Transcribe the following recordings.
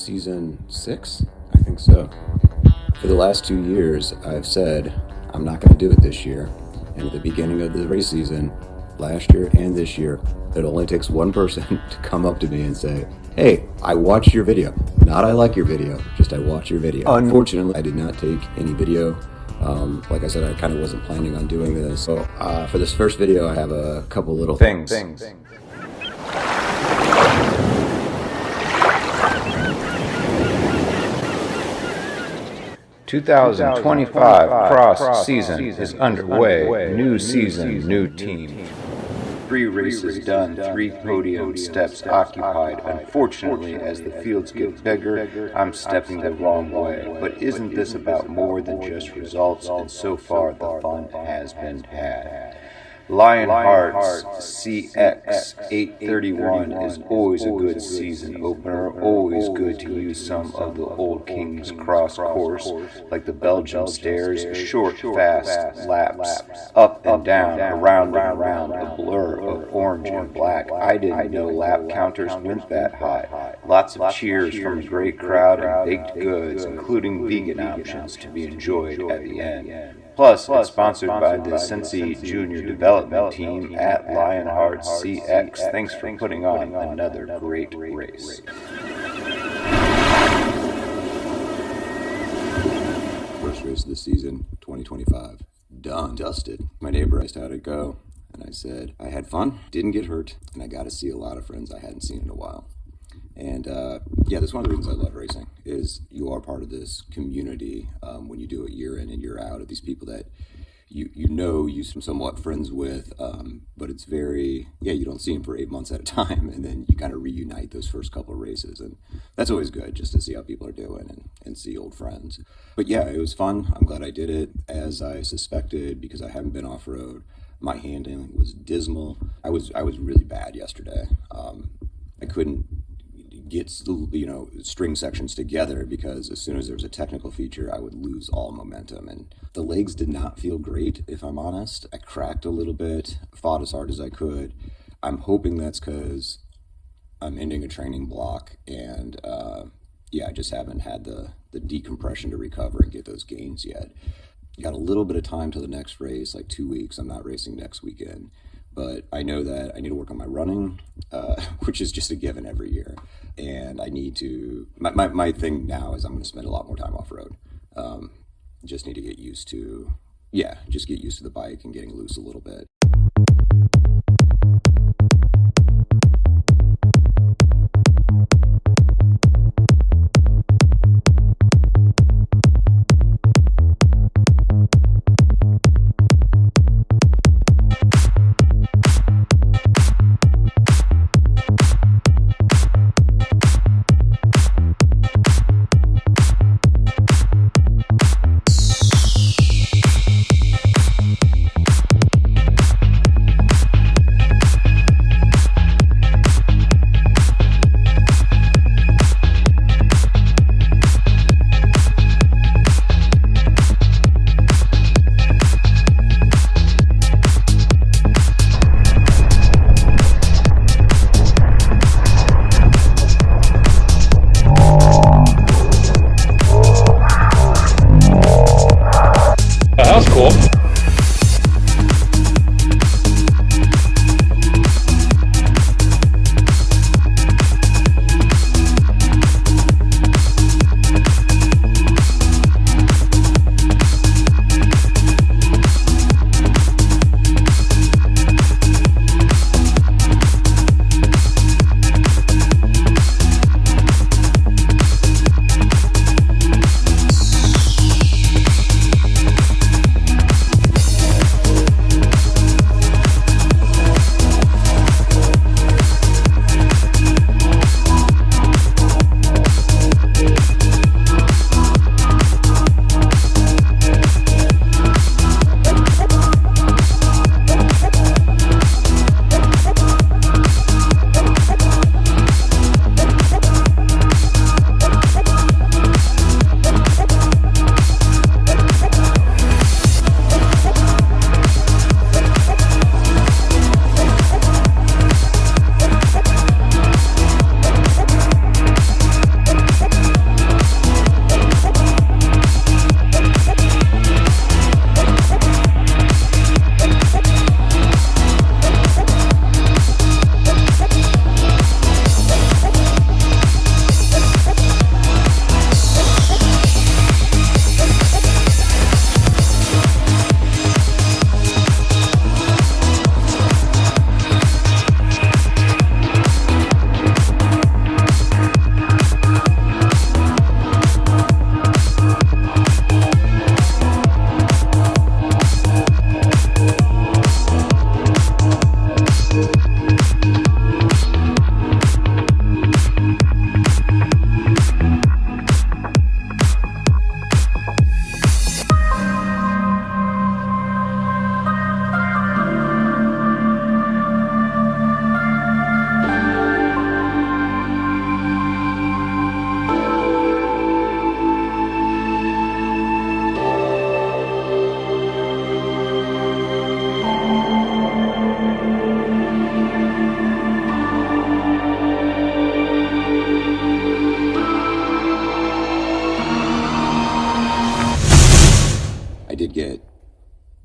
season 6? I think so. For the last 2 years, I've said I'm not going to do it this year. And at the beginning of the race season, last year and this year, it only takes one person to come up to me and say, hey, I watched your video. Not I like your video, just I watched your video. Unfortunately, I did not take any video. Like I said, I kind of wasn't planning on doing this. So for this first video, I have a couple little things. 2025 cross season is underway. New season, new team. 3 races done, 3 podium steps occupied. Unfortunately, as the fields get bigger, I'm stepping the wrong way. But isn't this about more than just results? And so far, the fun has been had. Lionheart's CX831 is always a good season opener, always good to use some of the old King's Cross course, like the Belgian stairs, short, fast laps, up and down, around and around, a blur of orange and black. I didn't know lap counters went that high. Lots of cheers from a great crowd and baked goods, including vegan options to be enjoyed at the end. Plus, it's sponsored by the Cincy Junior Development Team at Lionheart CX. Thanks for putting on another great race. First race of the season, 2025. Done. Dusted. My neighbor asked how'd it go, and I said, I had fun, didn't get hurt, and I got to see a lot of friends I hadn't seen in a while. And yeah, that's one of the reasons I love racing, is you are part of this community when you do it year in and year out, of these people that you're somewhat friends with, but it's very, you don't see them for 8 months at a time, and then you kind of reunite those first couple of races, and that's always good, just to see how people are doing and see old friends. But yeah, it was fun. I'm glad I did it, as I suspected, because I haven't been off-road. My handling was dismal. I was really bad yesterday. I couldn't get string sections together, because as soon as there was a technical feature, I would lose all momentum, and the legs did not feel great, if I'm honest. I cracked a little bit, fought as hard as I could. I'm hoping that's because I'm ending a training block, and I just haven't had the decompression to recover and get those gains yet. Got a little bit of time till the next race, like 2 weeks. I'm not racing next weekend, but I know that I need to work on my running, which is just a given every year. And I need to, my thing now is I'm going to spend a lot more time off-road. Just need to get used to, just get used to the bike and getting loose a little bit.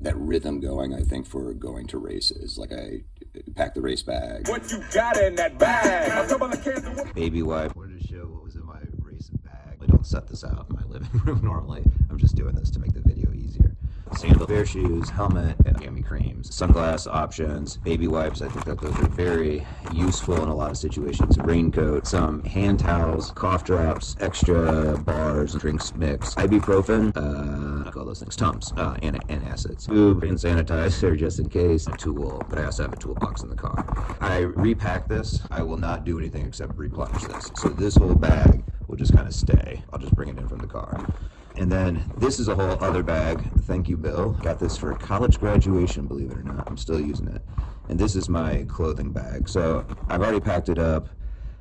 that rhythm going, I think, for going to races. Like, I pack the race bag. What you got in that bag? Baby wipe. I wanted to show what was in my race bag. I don't set this out in my living room normally. I'm just doing this to make the video easier. Sandal, bare shoes, helmet, gammy creams, sunglass options, baby wipes. I think that those are very useful in a lot of situations. Raincoat, some hand towels, cough drops, extra bars, drinks mix, ibuprofen, I call those things Tums, and acids. Tube and sanitizer just in case. A tool, but I also have a toolbox in the car. I repack this. I will not do anything except replenish this. So this whole bag will just kind of stay. I'll just bring it in from the car. And then this is a whole other bag. Thank you, Bill. Got this for college graduation, believe it or not. I'm still using it. And this is my clothing bag. So I've already packed it up.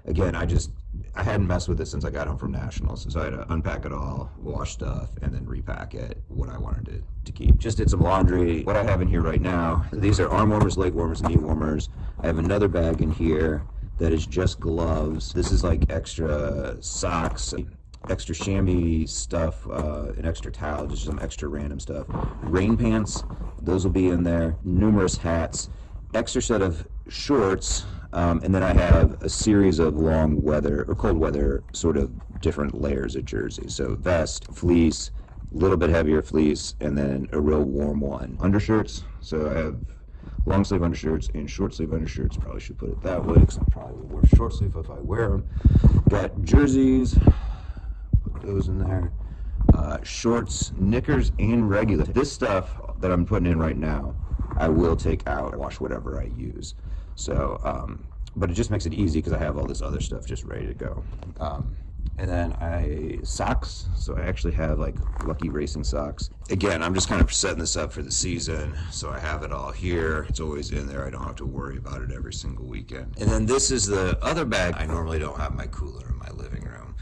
Again, I hadn't messed with it since I got home from nationals. So I had to unpack it all, wash stuff, and then repack it, what I wanted to keep. Just did some laundry. What I have in here right now, these are arm warmers, leg warmers, knee warmers. I have another bag in here that is just gloves. This is like extra socks, extra chamois stuff, an extra towel, just some extra random stuff. Rain pants, those will be in there. Numerous hats, extra set of shorts, and then I have a series of long weather or cold weather sort of different layers of jerseys. So vest, fleece, a little bit heavier fleece, and then a real warm one. Undershirts, so I have long sleeve undershirts and short sleeve undershirts. Probably should put it that way because I probably will wear short sleeve if I wear them. Got jerseys, those in there, shorts, knickers, and regular. This stuff that I'm putting in right now, I will take out and wash whatever I use. So, but it just makes it easy because I have all this other stuff just ready to go. And then socks. So I actually have like Lucky Racing socks. Again, I'm just kind of setting this up for the season. So I have it all here. It's always in there. I don't have to worry about it every single weekend. And then this is the other bag. I normally don't have my cooler in my living room.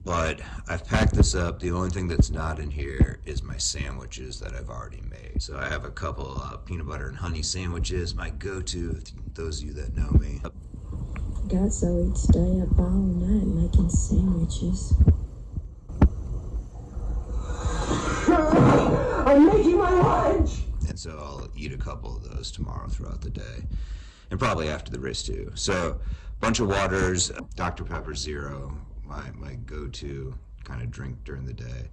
But I've packed this up. The only thing that's not in here is my sandwiches that I've already made. So I have a couple peanut butter and honey sandwiches, my go-to, those of you that know me. Got so he'd stay up all night making sandwiches. I'm making my lunch! And so I'll eat a couple of those tomorrow throughout the day. And probably after the race too. So, bunch of waters, Dr. Pepper Zero, my go-to kind of drink during the day.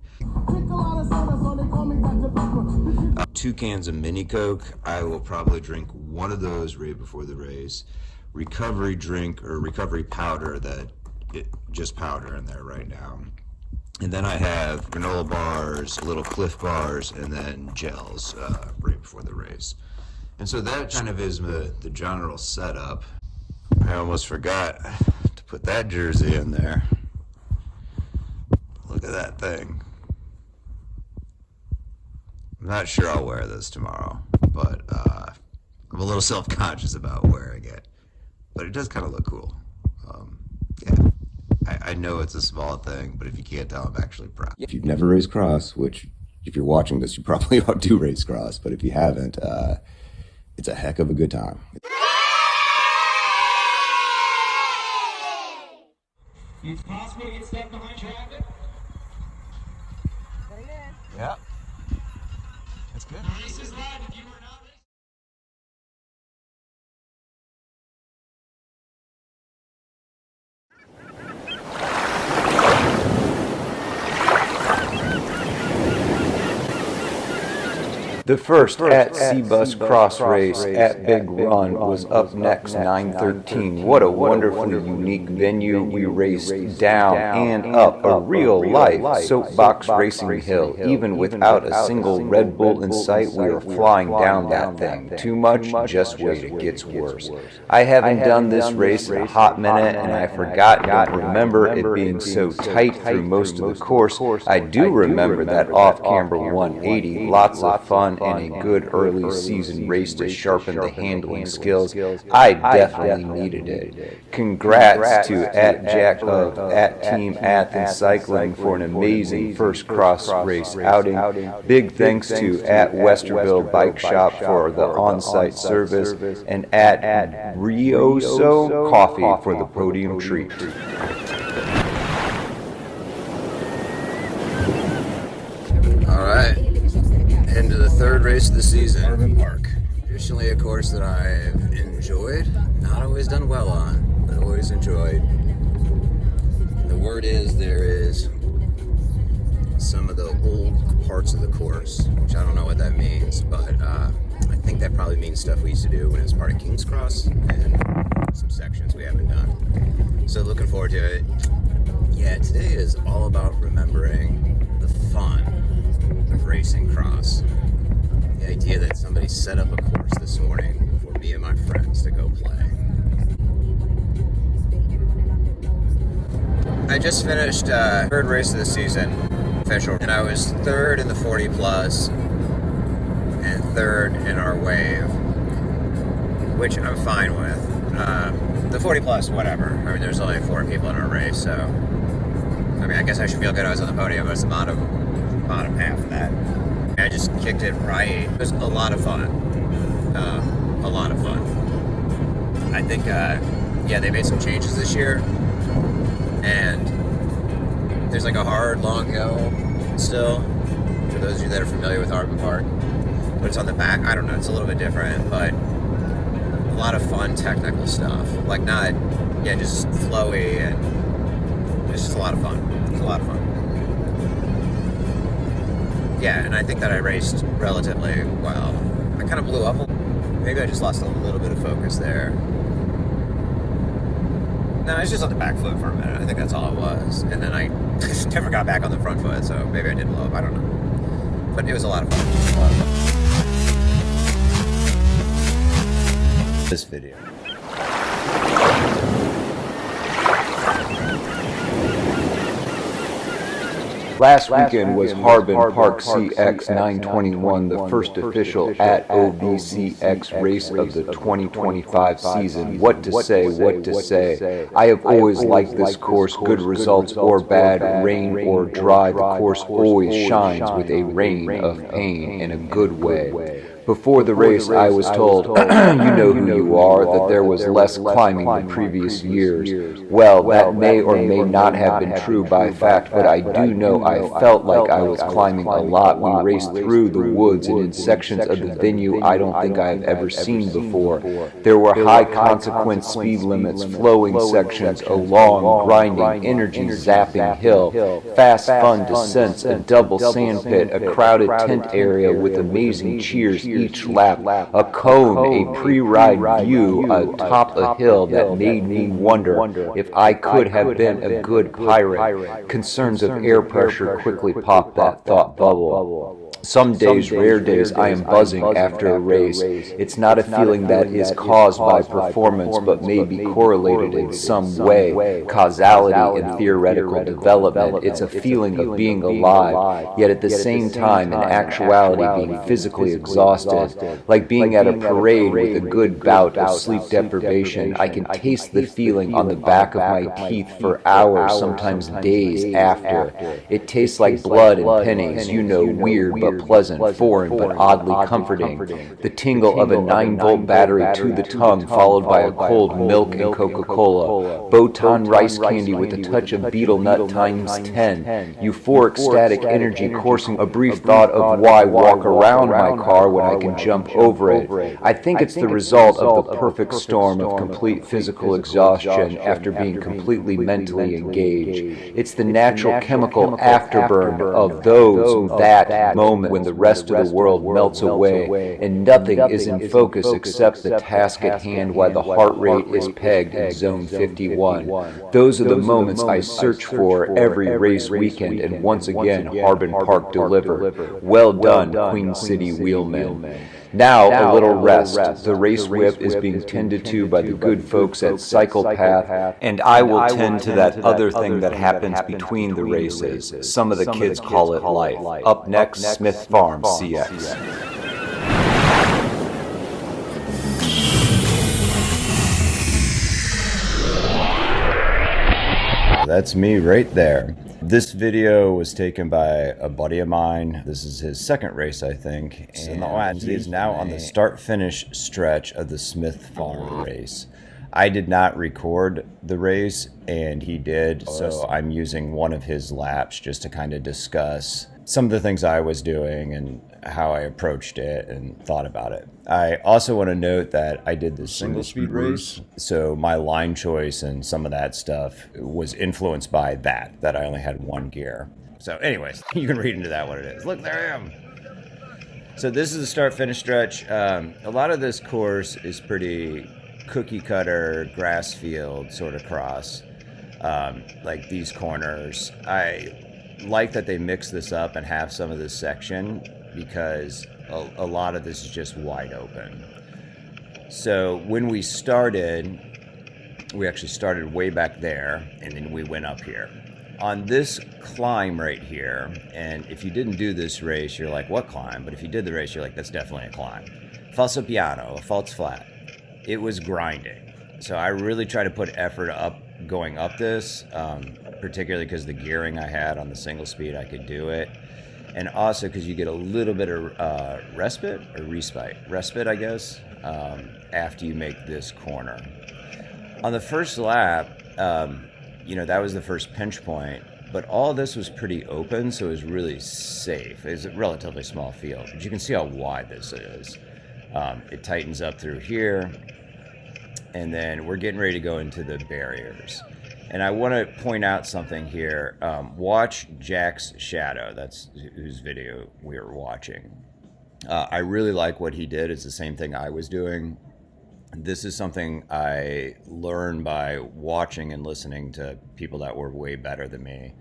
2 cans of mini Coke. I will probably drink one of those right before the race. Recovery drink or recovery powder just powder in there right now. And then I have granola bars, little Cliff bars, and then gels right before the race. And so that kind of is the general setup. I almost forgot to put that jersey in there. Look at that thing. I'm not sure I'll wear this tomorrow, but I'm a little self-conscious about wearing it. But it does kind of look cool. Yeah, I know it's a small thing, but if you can't tell, I'm actually proud. If you've never raced cross, which if you're watching this, you probably do race cross, but if you haven't, it's a heck of a good time. It's possible to get stuck behind traffic. Yeah. That's good. Race is live if you were not racing. The first at C-Bus Cross Race at Big Run was up next, 9:13. What a wonderfully unique venue. We raced down and up a real-life soapbox racing hill. Even without a single Red Bull in sight, we were flying down that thing. Too much? Just wait, it gets worse. I haven't done this race in a hot minute, and I don't remember it being so tight through most of the course. I do remember that off-camber 180, lots of fun, and a good early season race to sharpen the handling skills. I definitely needed it. Congrats to @Jack of @Team Athens Cycling for an amazing first cross race outing. Big thanks to @Westerville Bike Shop for the on-site service, and @Rioso Coffee for the podium treat. All right, into the third race of the season, Harbin Park. Traditionally a course that I've enjoyed, not always done well on, but always enjoyed. The word is there is some of the old parts of the course, which I don't know what that means, but I think that probably means stuff we used to do when it was part of King's Cross and some sections we haven't done. So looking forward to it. Yeah, today is all about remembering the fun of racing cross. The idea that somebody set up a course this morning for me and my friends to go play. I just finished third race of the season, official, and I was third in the 40 plus and third in our wave, which I'm fine with. The 40 plus, whatever. I mean, there's only 4 people in our race, so I mean, I guess I should feel good I was on the podium, but it's the bottom half of that. I just kicked it right. It was a lot of fun. A lot of fun. I think, yeah, they made some changes this year, and there's like a hard, long hill still, for those of you that are familiar with Harbin Park. But it's on the back. I don't know, it's a little bit different, but a lot of fun technical stuff. Like not, yeah, just flowy, and it's just a lot of fun. It's a lot of fun. Yeah, and I think that I raced relatively well. I kind of blew up. Maybe I just lost a little bit of focus there. No, I was just on the back foot for a minute. I think that's all it was. And then I never got back on the front foot, so maybe I did blow up. I don't know. But it was a lot of fun. This video. Last weekend was Harbin Park CX 921, the first official at OVCX race of the 2025 season. What to say. I have always liked this course, good results or bad, rain or dry. The course always shines with a rain of pain in a good way. Before the race, I was told, you know who you are, that there was less climbing than previous years. Well, that may or may not have been true by fact, but I do know I felt like I was climbing a lot. We raced through the woods and in sections of the venue I don't think I have ever seen before. There were high consequence speed limits, flowing sections, a long, grinding, energy zapping hill, fast fun descents, a double sand pit, a crowded tent area with amazing cheers each lap, a cone, a pre-ride view atop a hill that made me wonder if I could have been a good pirate. Concerns of air pressure quickly popped that thought bubble. Some days, rare days, I am buzzing after a race. It's not a feeling that is caused by performance, but may be correlated in some way. Causality and theoretical development. It's a feeling of being alive, yet at the same time, in actuality, being physically exhausted. Like being at a parade with a good bout of sleep deprivation. I can taste the feeling on the back of my teeth for hours, sometimes days after. It tastes like blood and pennies, you know, weird but pleasant, foreign but oddly comforting. The tingle of a 9-volt battery to the tongue, followed by a cold milk and Coca-Cola. Botan rice candy with a touch of betel nut times 10. Euphoric static energy coursing, a brief thought of why walk around my car when I can jump over it. I think it's the result of the perfect storm of complete physical exhaustion after being completely mentally engaged. It's the natural chemical afterburn of that moment when the rest of the world melts away and nothing is in focus except the task at hand while the heart rate is pegged in zone 51. Those are the moments I search for every race weekend, and once again Harbin Park delivered. Well done, Queen City wheelmen. Now, a little rest. The race whip is being tended to by the good folks at Psychopath, and I will tend to that other thing that happens between the races. Some of the kids call it life. Up next, SmithFarms CX. That's me right there. This video was taken by a buddy of mine. This is his second race, I think, and he is now on the start-finish stretch of the SmithFarms race. I did not record the race, and he did, so I'm using one of his laps just to kind of discuss some of the things I was doing and how I approached it and thought about it. I also want to note that I did this single speed race, so my line choice and some of that stuff was influenced by that I only had one gear. So anyways, you can read into that what it is. Look, there I am. So this is the start-finish stretch. A lot of this course is pretty cookie-cutter, grass field sort of cross, like these corners. I like that they mix this up and have some of this section because a lot of this is just wide open. So when we started, we actually started way back there, and then we went up here. On this climb right here, and if you didn't do this race, you're like, what climb? But if you did the race, you're like, that's definitely a climb. Falso piano, a false flat. It was grinding. So I really try to put effort up going up this, particularly because the gearing I had on the single speed, I could do it. And also because you get a little bit of respite, I guess, after you make this corner. On the first lap, that was the first pinch point, but all this was pretty open, so it was really safe. It's a relatively small field, but you can see how wide this is. It tightens up through here, and then we're getting ready to go into the barriers. And I want to point out something here. Watch Jack's shadow. That's whose video we were watching. I really like what he did. It's the same thing I was doing. This is something I learned by watching and listening to people that were way better than me.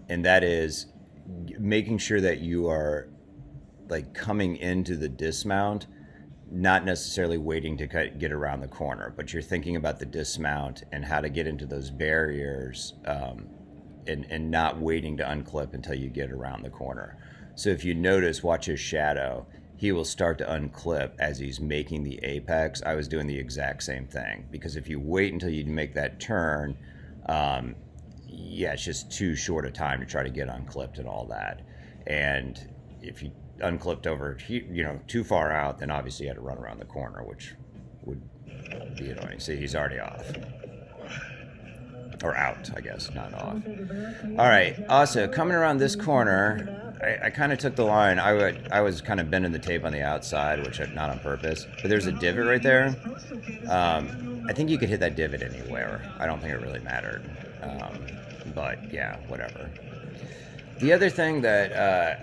And that is making sure that you are like coming into the dismount, not necessarily waiting to get around the corner, but you're thinking about the dismount and how to get into those barriers, and not waiting to unclip until you get around the corner. So if you notice, watch his shadow, he will start to unclip as he's making the apex. I was doing the exact same thing, because if you wait until you make that turn, it's just too short a time to try to get unclipped and all that. And if you unclipped over, too far out, then obviously you had to run around the corner, which would be annoying. See, he's already off. Or out, I guess, not off. All right, also, coming around this corner, I kind of took the line. I was kind of bending the tape on the outside, which not on purpose, but there's a divot right there. I think you could hit that divot anywhere. I don't think it really mattered. But yeah, whatever. The other thing that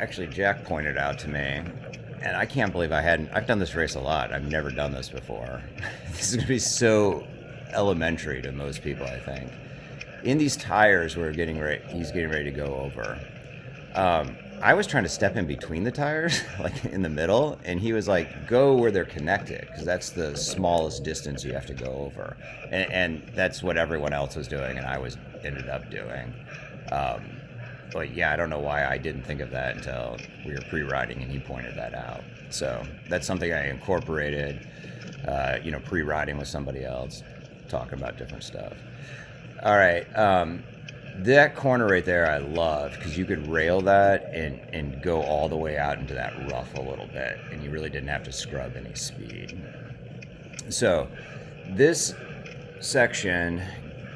actually Jack pointed out to me, and I can't believe I've done this race a lot. I've never done this before. This is going to be so elementary to most people, I think. In these tires he's getting ready to go over. I was trying to step in between the tires, like in the middle, and he was like, go where they're connected, because that's the smallest distance you have to go over. And that's what everyone else was doing, and I ended up doing. But yeah, I don't know why I didn't think of that until we were pre-riding and he pointed that out. So that's something I incorporated, pre-riding with somebody else, talking about different stuff. All right, that corner right there I love, because you could rail that and go all the way out into that rough a little bit, and you really didn't have to scrub any speed. So this section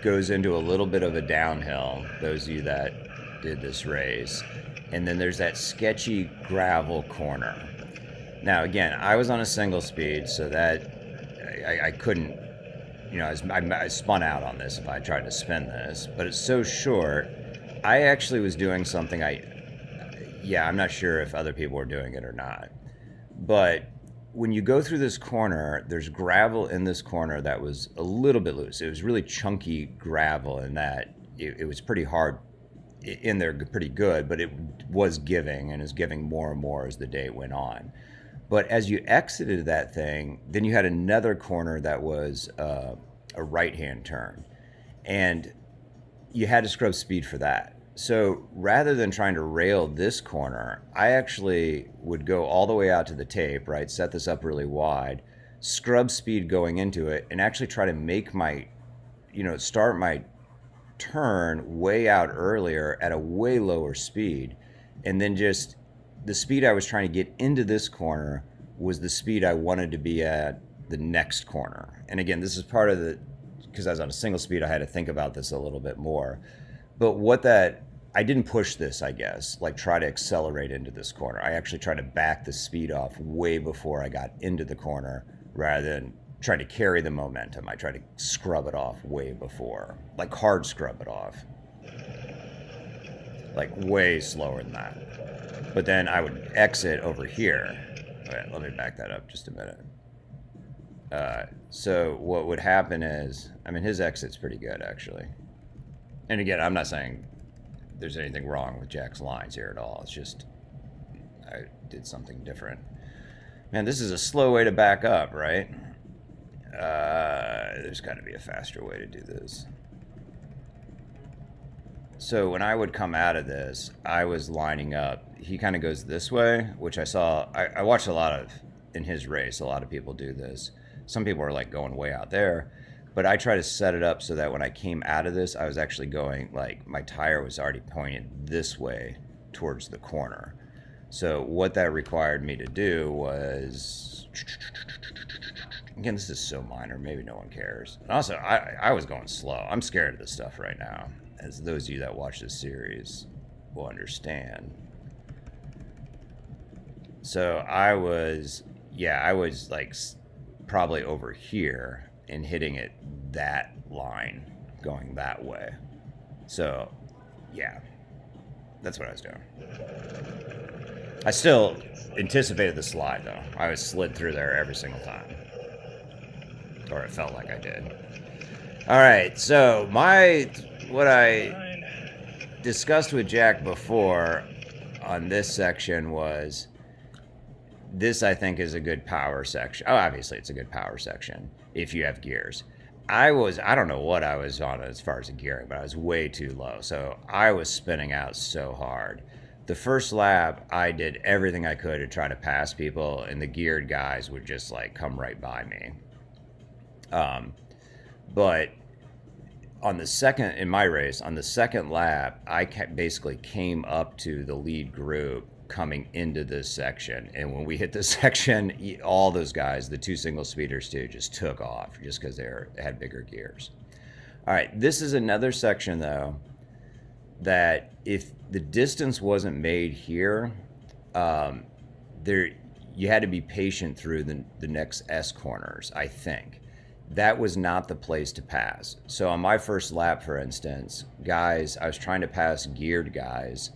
goes into a little bit of a downhill, those of you that did this race, and then there's that sketchy gravel corner. Now again, I was on a single speed, so that I couldn't, I spun out on this if I tried to spin this, but it's so short. I actually was doing something I'm not sure if other people were doing it or not, but when you go through this corner, there's gravel in this corner that was a little bit loose. It was really chunky gravel, in that it was pretty hard in there, pretty good, but it was giving, and is giving more and more as the day went on. But as you exited that thing, then you had another corner that was a right-hand turn, and you had to scrub speed for that. So rather than trying to rail this corner, I actually would go all the way out to the tape, right? Set this up really wide, scrub speed going into it, and actually try to make start my turn way out earlier at a way lower speed. And then just the speed I was trying to get into this corner was the speed I wanted to be at the next corner. And again, this is part of because I was on a single speed, I had to think about this a little bit more. But what that I didn't push this, I guess, like try to accelerate into this corner. I actually tried to back the speed off way before I got into the corner rather than try to carry the momentum. I tried to scrub it off way before, like hard scrub it off. Like way slower than that. But then I would exit over here. Wait, let me back that up just a minute. So what would happen is, I mean, his exit's pretty good, actually. And again, I'm not saying there's anything wrong with Jack's lines here at all. It's just I did something different. Man, this is a slow way to back up, right? There's got to be a faster way to do this. So when I would come out of this, I was lining up. He kind of goes this way, which I saw. I watched a lot of, in his race, a lot of people do this. Some people are like going way out there. But I try to set it up so that when I came out of this, I was actually going, like, my tire was already pointed this way towards the corner. So what that required me to do was, again, this is so minor, maybe no one cares. And also, I was going slow. I'm scared of this stuff right now, as those of you that watch this series will understand. So I was like probably over here and hitting it that line going that way. So yeah, that's what I was doing. I still anticipated the slide though. I was slid through there every single time, or it felt like I did. All right, so what I discussed with Jack before on this section was, this I think is a good power section. Oh, obviously it's a good power section if you have gears. I don't know what I was on as far as the gearing, but I was way too low. So I was spinning out so hard. The first lap, I did everything I could to try to pass people, and the geared guys would just like come right by me. But on the second, in my race, on the second lap, I basically came up to the lead group coming into this section, and when we hit this section, all those guys, the two single speeders too, just took off just because they had bigger gears. All right, this is another section though that if the distance wasn't made here, you had to be patient through the next S corners. I think that was not the place to pass. So on my first lap, for instance, guys, I was trying to pass geared guys.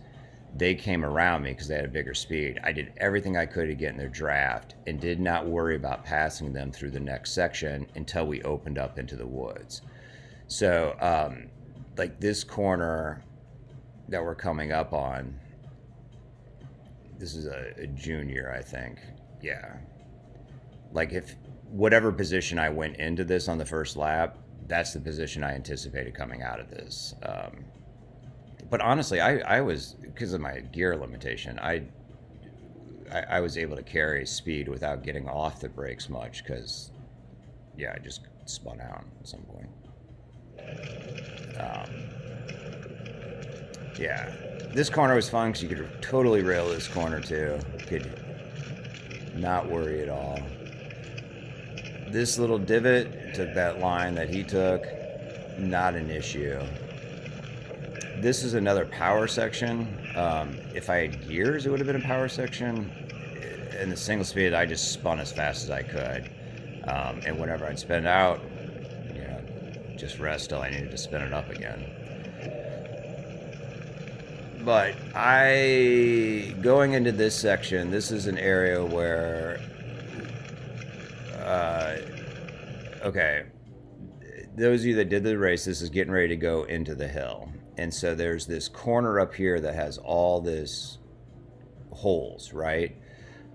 They came around me because they had a bigger speed. I did everything I could to get in their draft and did not worry about passing them through the next section until we opened up into the woods. So like this corner that we're coming up on, this is a junior, I think. Yeah. Like if whatever position I went into this on the first lap, that's the position I anticipated coming out of this. But honestly, I was, because of my gear limitation, I was able to carry speed without getting off the brakes much because, yeah, I just spun out at some point. Yeah, this corner was fun because you could totally rail this corner too. You could not worry at all. This little divot took that line that he took, not an issue. This is another power section. If I had gears, it would have been a power section. In the single speed, I just spun as fast as I could. And whenever I'd spin out, just rest till I needed to spin it up again. But going into this section, this is an area where, okay, those of you that did the race, this is getting ready to go into the hill. And so there's this corner up here that has all this holes, right?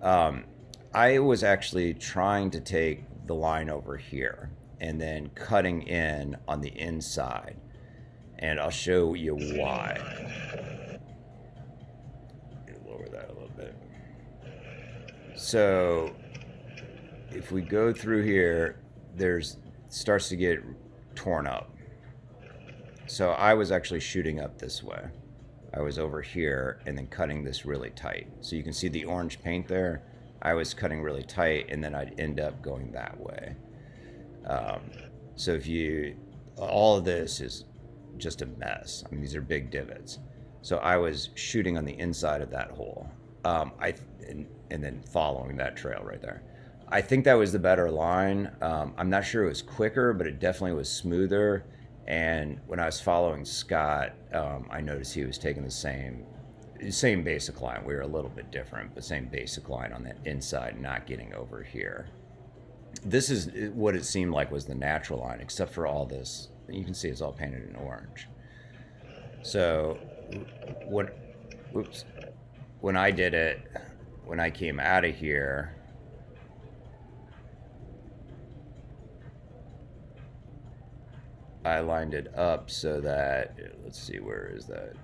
I was actually trying to take the line over here and then cutting in on the inside. And I'll show you why. Lower that a little bit. So if we go through here, starts to get torn up. So I was actually shooting up this way. I was over here and then cutting this really tight. So you can see the orange paint there. I was cutting really tight and then I'd end up going that way. So all of this is just a mess. I mean, these are big divots. So I was shooting on the inside of that hole, and then following that trail right there. I think that was the better line. I'm not sure it was quicker, but it definitely was smoother. And when I was following Scott, I noticed he was taking the same basic line. We were a little bit different, but same basic line on the inside, not getting over here. This is what it seemed like was the natural line, except for all this. You can see it's all painted in orange. So when I did it, when I came out of here, I lined it up so that, let's see, where is that?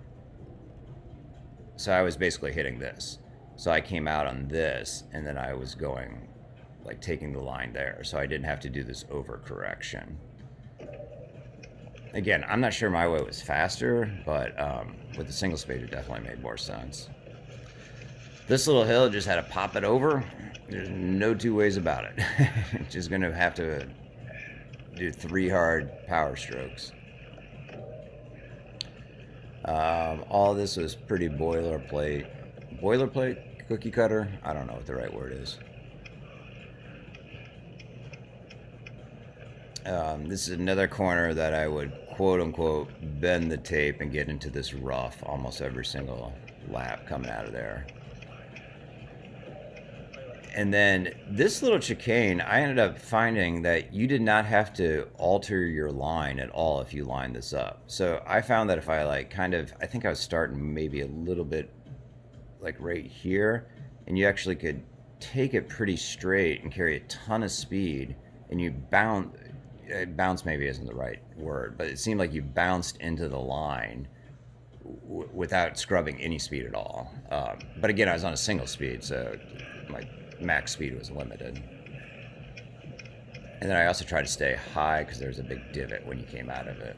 So I was basically hitting this. So I came out on this, and then I was going, like taking the line there. So I didn't have to do this overcorrection. Again, I'm not sure my way was faster, but with the single speed, it definitely made more sense. This little hill just had to pop it over. There's no two ways about it. Just gonna have to do 3 hard power strokes. All this was pretty boilerplate. Boilerplate? Cookie cutter? I don't know what the right word is. This is another corner that I would quote unquote bend the tape and get into this rough almost every single lap coming out of there. And then this little chicane, I ended up finding that you did not have to alter your line at all if you line this up. So I found that if I I think I was starting maybe a little bit like right here, and you actually could take it pretty straight and carry a ton of speed, and you bounce maybe isn't the right word, but it seemed like you bounced into the line without scrubbing any speed at all. But again, I was on a single speed, so my max speed was limited. And then I also tried to stay high because there was a big divot when you came out of it.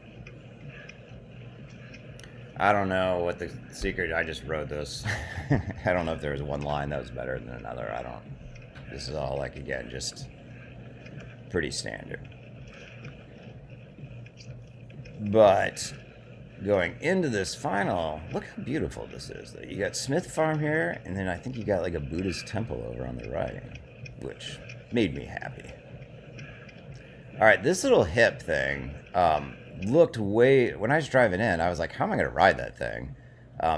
I don't know what the secret, I just wrote this. I don't know if there was one line that was better than another. This is all like, again, just pretty standard. But going into this final, look how beautiful this is. You got SmithFarm here, and then I think you got like a Buddhist temple over on the right, which made me happy. All right, this little hip thing looked when I was driving in, I was like, how am I going to ride that thing?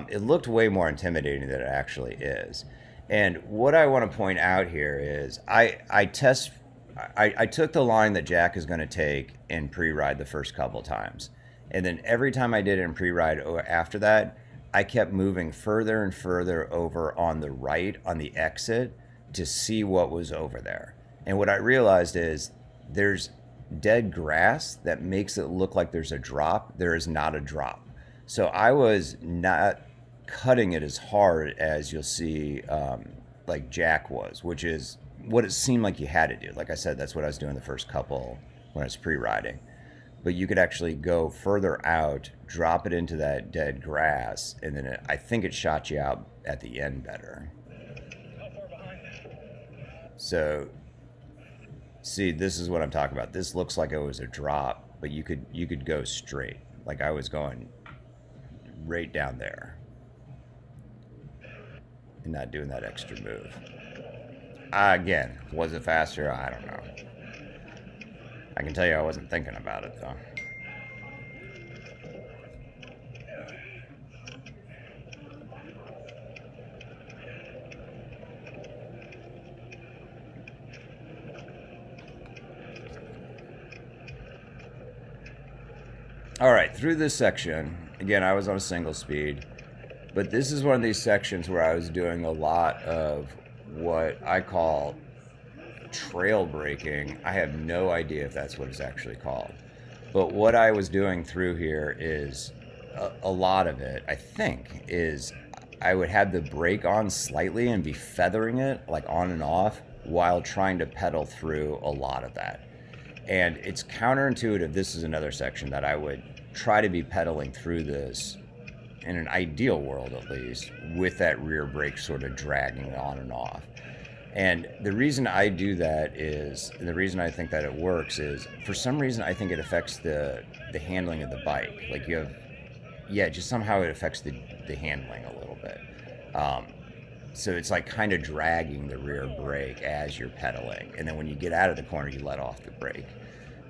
It looked way more intimidating than it actually is. And what I want to point out here is I took the line that Jack is going to take in pre-ride the first couple times. And then every time I did it in pre-ride after that, I kept moving further and further over on the right, on the exit, to see what was over there. And what I realized is there's dead grass that makes it look like there's a drop. There is not a drop. So I was not cutting it as hard as you'll see like Jack was, which is what it seemed like you had to do. Like I said, that's what I was doing the first couple when I was pre-riding. But you could actually go further out, drop it into that dead grass, and then I think it shot you out at the end better. So, see, this is what I'm talking about. This looks like it was a drop, but you could go straight. Like I was going right down there and not doing that extra move. Again, was it faster? I don't know. I can tell you I wasn't thinking about it, though. All right, through this section, again, I was on a single speed, but this is one of these sections where I was doing a lot of what I call trail braking. I have no idea if that's what it's actually called, but what I was doing through here is a lot of it, I think, is I would have the brake on slightly and be feathering it like on and off while trying to pedal through a lot of that. And it's counterintuitive. This is another section that I would try to be pedaling through this in an ideal world, at least, with that rear brake sort of dragging on and off. And the reason I do that is, and the reason I think that it works is, for some reason I think it affects the handling of the bike. Like you have yeah, just somehow it affects the handling a little bit. So it's like kind of dragging the rear brake as you're pedaling. And then when you get out of the corner, you let off the brake.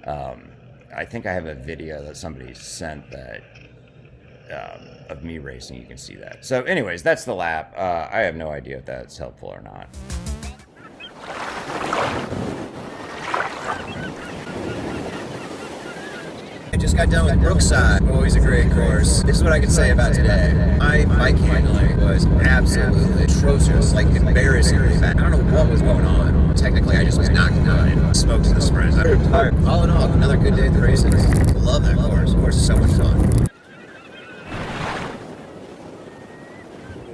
I think I have a video that somebody sent that of me racing. You can see that. So anyways, that's the lap. I have no idea if that's helpful or not. I just got done with Brookside. Always a great course. This is what I can say about today. My bike handling was absolutely atrocious, like embarrassingly bad. I don't know what was going on. Technically, I just was not good. Smoked in the sprint. I'm tired. All in all, another good day at the races. Love that course. The course is so much fun.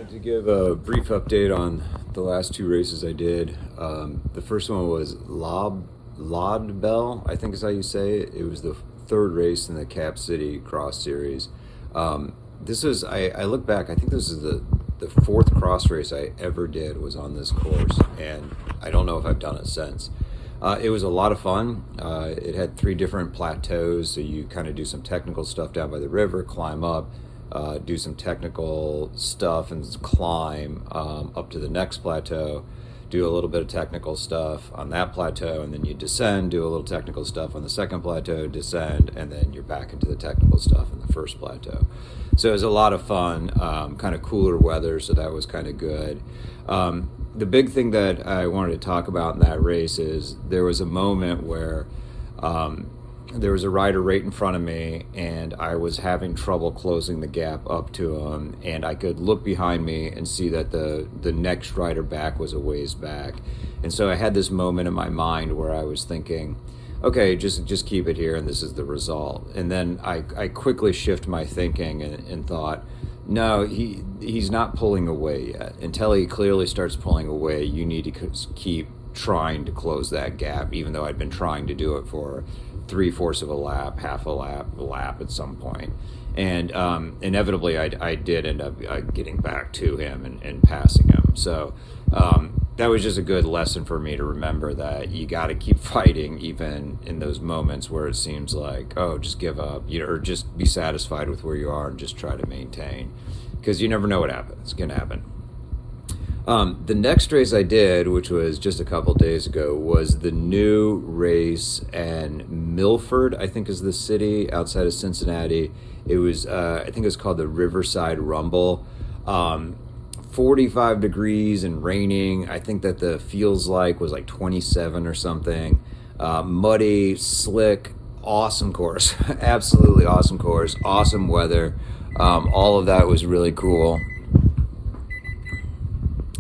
To give a brief update on the last two races I did. The first one was Lodbell, I think is how you say it. It was the third race in the Cap City Cross Series. This was, I look back, I think this is the fourth cross race I ever did was on this course, and I don't know if I've done it since. It was a lot of fun. It had 3 different plateaus, so you kind of do some technical stuff down by the river, climb up, do some technical stuff and climb up to the next plateau, do a little bit of technical stuff on that plateau, and then you descend, do a little technical stuff on the second plateau, descend, and then you're back into the technical stuff in the first plateau. So it was a lot of fun, kind of cooler weather, so that was kind of good. The big thing that I wanted to talk about in that race is there was a moment where there was a rider right in front of me, and I was having trouble closing the gap up to him, and I could look behind me and see that the next rider back was a ways back. And so I had this moment in my mind where I was thinking, okay, just keep it here, and this is the result. And then I quickly shift my thinking and thought, no, he's not pulling away yet. Until he clearly starts pulling away, you need to keep trying to close that gap, even though I'd been trying to do it for 3/4 of a lap, half a lap at some point. And inevitably I did end up getting back to him and passing him. So that was just a good lesson for me to remember that you got to keep fighting even in those moments where it seems like, oh, just give up, or just be satisfied with where you are and just try to maintain, because you never know what happens. It's gonna happen. The next race I did, which was just a couple days ago, was the new race in Milford, I think is the city outside of Cincinnati. It was, I think it was called the Riverside Rumble. 45 degrees and raining. I think that the feels like was like 27 or something. Muddy, slick, awesome course. Absolutely awesome course. Awesome weather. All of that was really cool.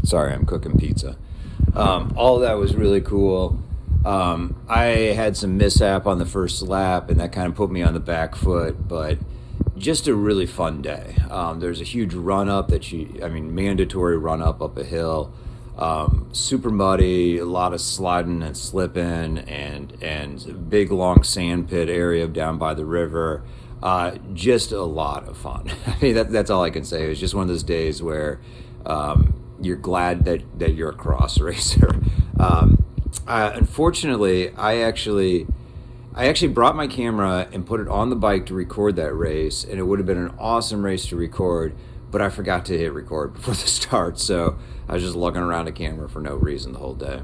Sorry, I'm cooking pizza. All of that was really cool. I had some mishap on the first lap, and that kind of put me on the back foot, but just a really fun day. There's a huge run-up mandatory run-up up a hill. Super muddy, a lot of sliding and slipping, and big, long sand pit area down by the river. Just a lot of fun. I mean, that's all I can say. It was just one of those days where you're glad that you're a cross racer. Unfortunately, I actually brought my camera and put it on the bike to record that race, and it would have been an awesome race to record, but I forgot to hit record before the start, so I was just looking around the camera for no reason the whole day.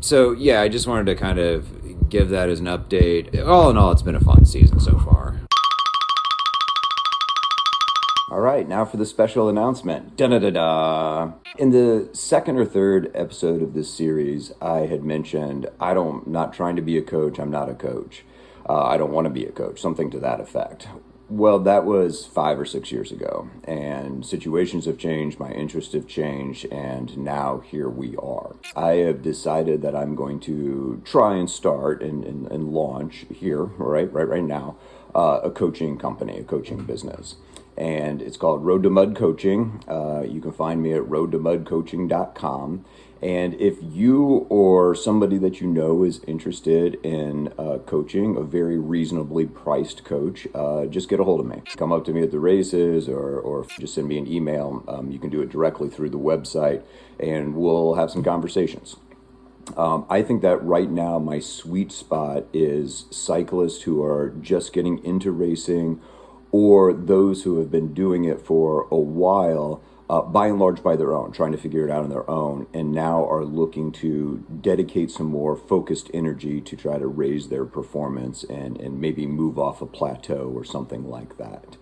So yeah, I just wanted to kind of give that as an update. All in all, it's been a fun season so far. All right, now for the special announcement. Da-da-da-da. In the second or third episode of this series, I had mentioned not trying to be a coach. I'm not a coach. I don't want to be a coach, something to that effect. Well, that was 5 or 6 years ago, and situations have changed, my interests have changed, and now here we are. I have decided that I'm going to try and start and launch here, right now, a coaching company, a coaching business. And it's called Road to Mud Coaching. You can find me at roadtomudcoaching.com. And if you or somebody that you know is interested in coaching, a very reasonably priced coach, just get a hold of me. Come up to me at the races or just send me an email. You can do it directly through the website, and we'll have some conversations. I think that right now my sweet spot is cyclists who are just getting into racing, or those who have been doing it for a while, by and large by their own, trying to figure it out on their own, and now are looking to dedicate some more focused energy to try to raise their performance and maybe move off a plateau or something like that.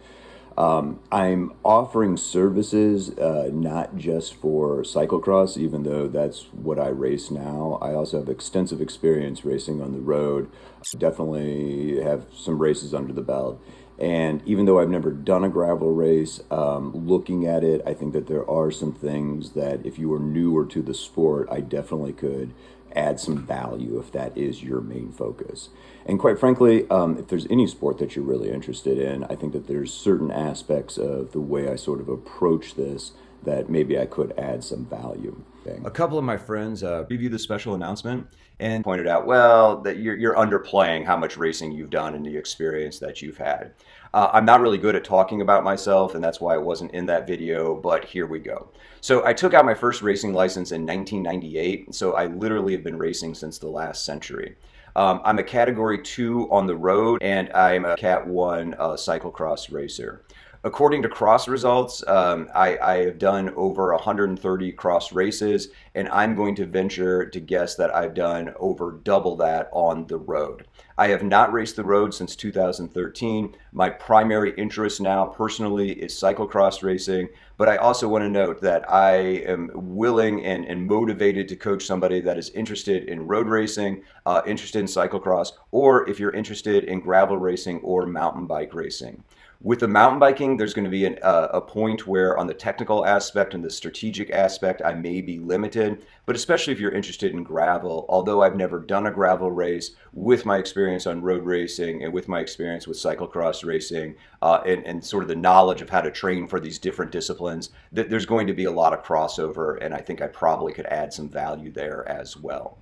I'm offering services not just for cyclocross, even though that's what I race now. I also have extensive experience racing on the road, definitely have some races under the belt. And even though I've never done a gravel race, looking at it, I think that there are some things that if you are newer to the sport, I definitely could add some value if that is your main focus. And quite frankly, if there's any sport that you're really interested in, I think that there's certain aspects of the way I sort of approach this that maybe I could add some value. A couple of my friends reviewed the special announcement and pointed out, well, that you're underplaying how much racing you've done and the experience that you've had. I'm not really good at talking about myself, and that's why I wasn't in that video, but here we go. So I took out my first racing license in 1998, so I literally have been racing since the last century. I'm a Category 2 on the road, and I'm a Cat 1 cyclocross racer. According to cross results, I have done over 130 cross races, and I'm going to venture to guess that I've done over double that on the road. I have not raced the road since 2013. My primary interest now personally is cyclocross racing, but I also want to note that I am willing and motivated to coach somebody that is interested in road racing, interested in cyclocross, or if you're interested in gravel racing or mountain bike racing. With the mountain biking, there's going to be a point where on the technical aspect and the strategic aspect, I may be limited, but especially if you're interested in gravel, although I've never done a gravel race, with my experience on road racing and with my experience with cyclocross racing and sort of the knowledge of how to train for these different disciplines, there's going to be a lot of crossover, and I think I probably could add some value there as well.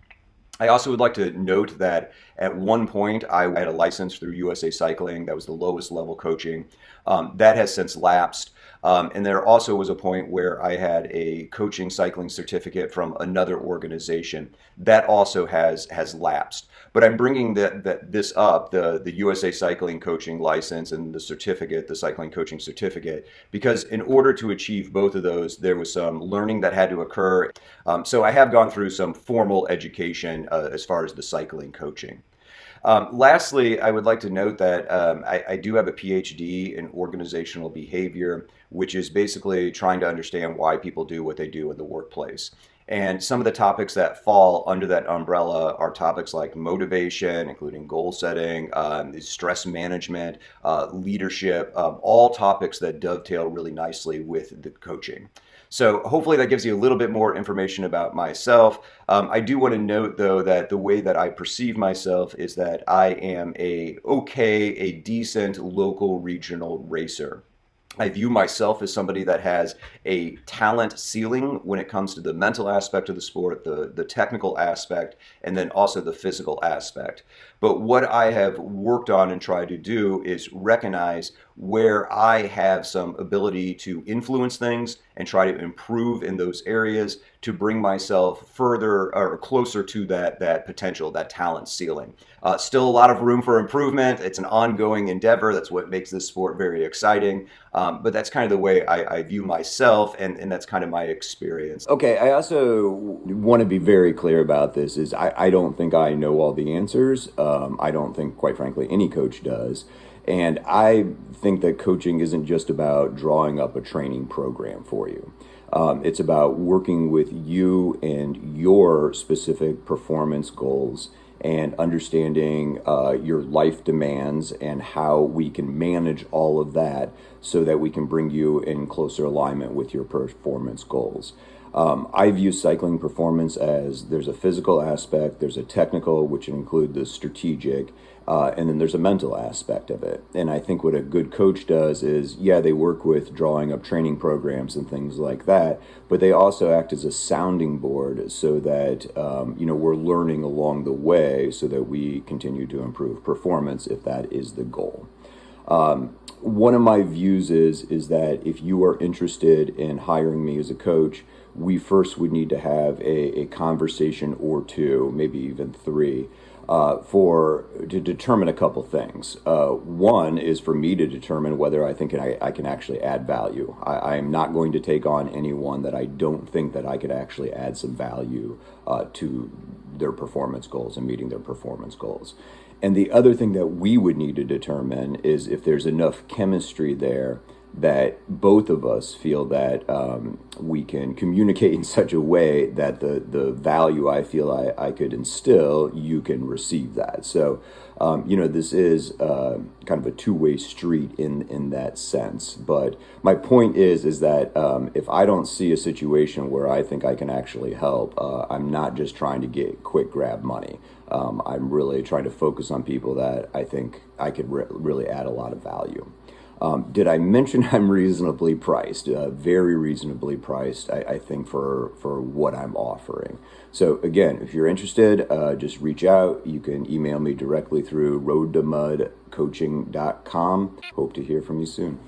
I also would like to note that at one point I had a license through USA Cycling. That was the lowest level coaching. That has since lapsed. And there also was a point where I had a coaching cycling certificate from another organization. That also has lapsed. But I'm bringing this up, the USA Cycling coaching license and the certificate, the cycling coaching certificate, because in order to achieve both of those, there was some learning that had to occur. So I have gone through some formal education as far as the cycling coaching. Lastly, I would like to note that I do have a PhD in organizational behavior, which is basically trying to understand why people do what they do in the workplace. And some of the topics that fall under that umbrella are topics like motivation, including goal setting, stress management, leadership, all topics that dovetail really nicely with the coaching. So hopefully that gives you a little bit more information about myself. I do want to note, though, that the way that I perceive myself is that I am a decent local regional racer. I view myself as somebody that has a talent ceiling when it comes to the mental aspect of the sport, the technical aspect, and then also the physical aspect. But what I have worked on and tried to do is recognize where I have some ability to influence things and try to improve in those areas to bring myself further or closer to that potential, that talent ceiling. Still a lot of room for improvement. It's an ongoing endeavor. That's what makes this sport very exciting. But that's kind of the way I view myself, and that's kind of my experience. Okay, I also want to be very clear about this, is I don't think I know all the answers. I don't think, quite frankly, any coach does. And I think that coaching isn't just about drawing up a training program for you. It's about working with you and your specific performance goals and understanding your life demands and how we can manage all of that so that we can bring you in closer alignment with your performance goals. I view cycling performance as there's a physical aspect, there's a technical, which include the strategic, and then there's a mental aspect of it. And I think what a good coach does is, they work with drawing up training programs and things like that, but they also act as a sounding board so that, we're learning along the way so that we continue to improve performance if that is the goal. One of my views is that if you are interested in hiring me as a coach, we first would need to have a conversation or two, maybe even three, to determine a couple things. One is for me to determine whether I think I can actually add value. I am not going to take on anyone that I don't think that I could actually add some value to their performance goals and meeting their performance goals. And the other thing that we would need to determine is if there's enough chemistry there that both of us feel that we can communicate in such a way that the value I feel I could instill, you can receive that. So, this is kind of a two-way street in that sense. But my point is that if I don't see a situation where I think I can actually help, I'm not just trying to get quick grab money. I'm really trying to focus on people that I think I could really add a lot of value. Did I mention I'm reasonably priced? Very reasonably priced, I think, for what I'm offering. So again, if you're interested, just reach out. You can email me directly through roadtomudcoaching.com. Hope to hear from you soon.